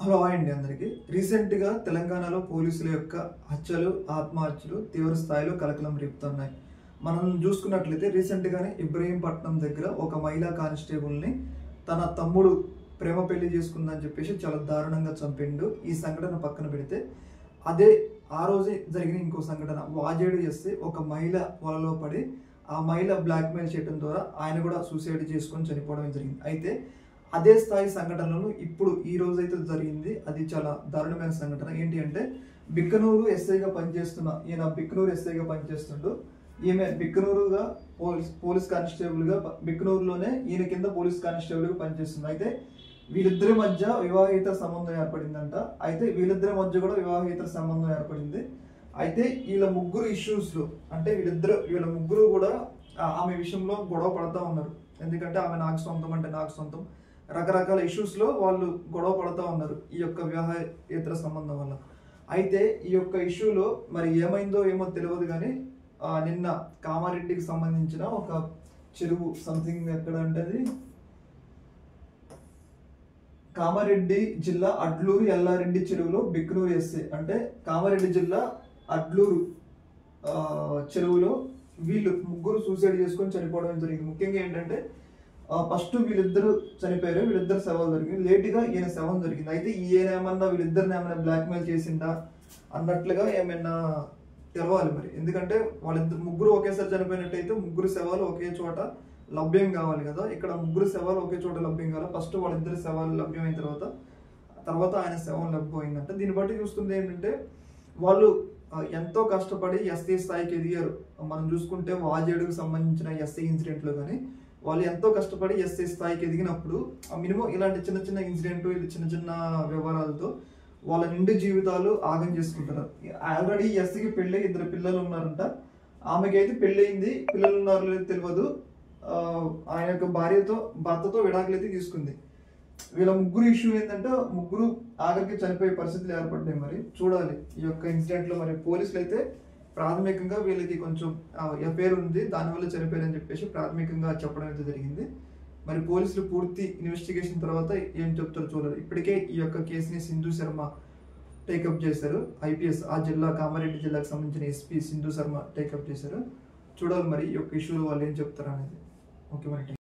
Hello అండి అందరికీ. రీసెంట్గా తెలంగాణలో పోలీసుల యొక్క హత్యలు, ఆత్మహత్యలు తీవ్ర స్థాయిలో కలకలం రేపుతున్నాయి. మనం చూసుకున్నట్లయితే రీసెంట్గానే ఇబ్రహీంపట్నం దగ్గర ఒక మహిళా కానిస్టేబుల్ని తన తమ్ముడు ప్రేమ పెళ్లి చేసుకుందని చెప్పేసి చాలా దారుణంగా చంపిండు. ఈ సంఘటన పక్కన పెడితే అదే ఆ రోజే జరిగిన ఇంకో సంఘటన వాజేడు చేస్తే ఒక మహిళ వలలో పడి ఆ మహిళ బ్లాక్మెయిల్ చేయడం ద్వారా ఆయన కూడా సూసైడ్ చేసుకొని చనిపోవడం జరిగింది. అయితే అదే స్థాయి సంఘటనలు ఇప్పుడు ఈ రోజైతే జరిగింది. అది చాలా దారుణమైన సంఘటన. ఏంటి అంటే బిక్కనూరు ఎస్ఐగా పనిచేస్తున్న ఈయన బిక్కనూరు ఎస్ఐగా పనిచేస్తుంటూ ఈమె బిక్కనూరుగా పోలీస్ కానిస్టేబుల్గా బిక్కనూరులోనే ఈయన కింద పోలీస్ కానిస్టేబుల్గా పనిచేస్తుంది. అయితే వీళ్ళిద్దరి మధ్య వివాహేతర సంబంధం ఏర్పడిందంట. అయితే వీళ్ళిద్దరి మధ్య కూడా వివాహేతర సంబంధం ఏర్పడింది. అయితే వీళ్ళ ముగ్గురు ఇష్యూస్లో అంటే వీళ్ళ ముగ్గురు కూడా ఆమె విషయంలో గొడవ పడతా ఉన్నారు. ఎందుకంటే ఆమె నాకు సొంతం అంటే నాకు సొంతం, రకరకాల ఇష్యూస్లో వాళ్ళు గొడవ పడుతూ ఉన్నారు ఈ యొక్క వివాహేతర సంబంధం వల్ల. అయితే ఈ యొక్క ఇష్యూలో మరి ఏమైందో ఏమో తెలియదు కానీ నిన్న కామారెడ్డికి సంబంధించిన ఒక చెరువు సంథింగ్ ఎక్కడ అంటే కామారెడ్డి జిల్లా అడ్లూరు ఎల్లారెడ్డి చెరువులో బిక్కనూరు ఎస్ఐ అంటే కామారెడ్డి జిల్లా అడ్లూరు చెరువులో వీళ్ళు ముగ్గురు సూసైడ్ చేసుకొని చనిపోవడం జరిగింది. ముఖ్యంగా ఏంటంటే ఫస్ట్ వీళ్ళిద్దరు చనిపోయారు, వీళ్ళిద్దరు శవాలు జరిగింది. లేట్గా ఈయన శవం జరిగింది. అయితే ఈయన ఏమన్నా వీళ్ళిద్దరిని ఏమైనా బ్లాక్మెయిల్ చేసిందా అన్నట్లుగా ఏమైనా తెలవాలి మరి. ఎందుకంటే ముగ్గురు ఒకేసారి చనిపోయినట్టయితే ముగ్గురు శవాలు ఒకే చోట లభ్యం కావాలి కదా. ఇక్కడ ముగ్గురు శవాలు ఒకే చోట లభ్యం కావాలి. ఫస్ట్ వాళ్ళిద్దరు శవాలు లభ్యమైన తర్వాత ఆయన శవం లభ్యమైందంట. దీన్ని బట్టి చూస్తుంది ఏంటంటే వాళ్ళు ఎంతో కష్టపడి ఎస్ఐ స్థాయికి ఎదిగారు. మనం చూసుకుంటే వాజేడుకు సంబంధించిన ఎస్ఐ ఇన్సిడెంట్లో కానీ వాళ్ళు ఎంతో కష్టపడి ఎస్ఐ స్థాయికి ఎదిగినప్పుడు మినిమం ఇలాంటి చిన్న చిన్న ఇన్సిడెంట్ చిన్న చిన్న వ్యవహారాలతో వాళ్ళ నిండు జీవితాలు ఆగం చేసుకుంటారు. ఆల్రెడీ ఎస్ఐకి పెళ్ళి 2 పిల్లలు ఉన్నారంట. ఆమెకి అయితే పెళ్ళయింది, పిల్లలు ఉన్నారు లేదు తెలియదు. ఆయన యొక్క భర్తతో విడాకులు అయితే తీసుకుంది. వీళ్ళ ముగ్గురు ఇష్యూ ఏంటంటే ముగ్గురు ఆఖరికి చనిపోయే పరిస్థితులు ఏర్పడ్డాయి. మరి చూడాలి ఈ యొక్క ఇన్సిడెంట్లో. మరి పోలీసులు అయితే ప్రాథమికంగా వీళ్ళకి కొంచెం ఎఫ్ఐఆర్ ఉంది, దానివల్ల చనిపోయారని చెప్పేసి ప్రాథమికంగా చెప్పడం అయితే జరిగింది. మరి పోలీసులు పూర్తి ఇన్వెస్టిగేషన్ తర్వాత ఏం చెప్తారో చూడాలి. ఇప్పటికే ఈ యొక్క కేసుని సింధు శర్మ టేకప్ చేశారు. ఐపీఎస్ ఆ జిల్లా కామారెడ్డి జిల్లాకు సంబంధించిన ఎస్పీ సింధు శర్మ టేకప్ చేశారు. చూడాలి మరి ఈ యొక్క ఇష్యూలో వాళ్ళు ఏం చెప్తారు అనేది. ఓకే మరి.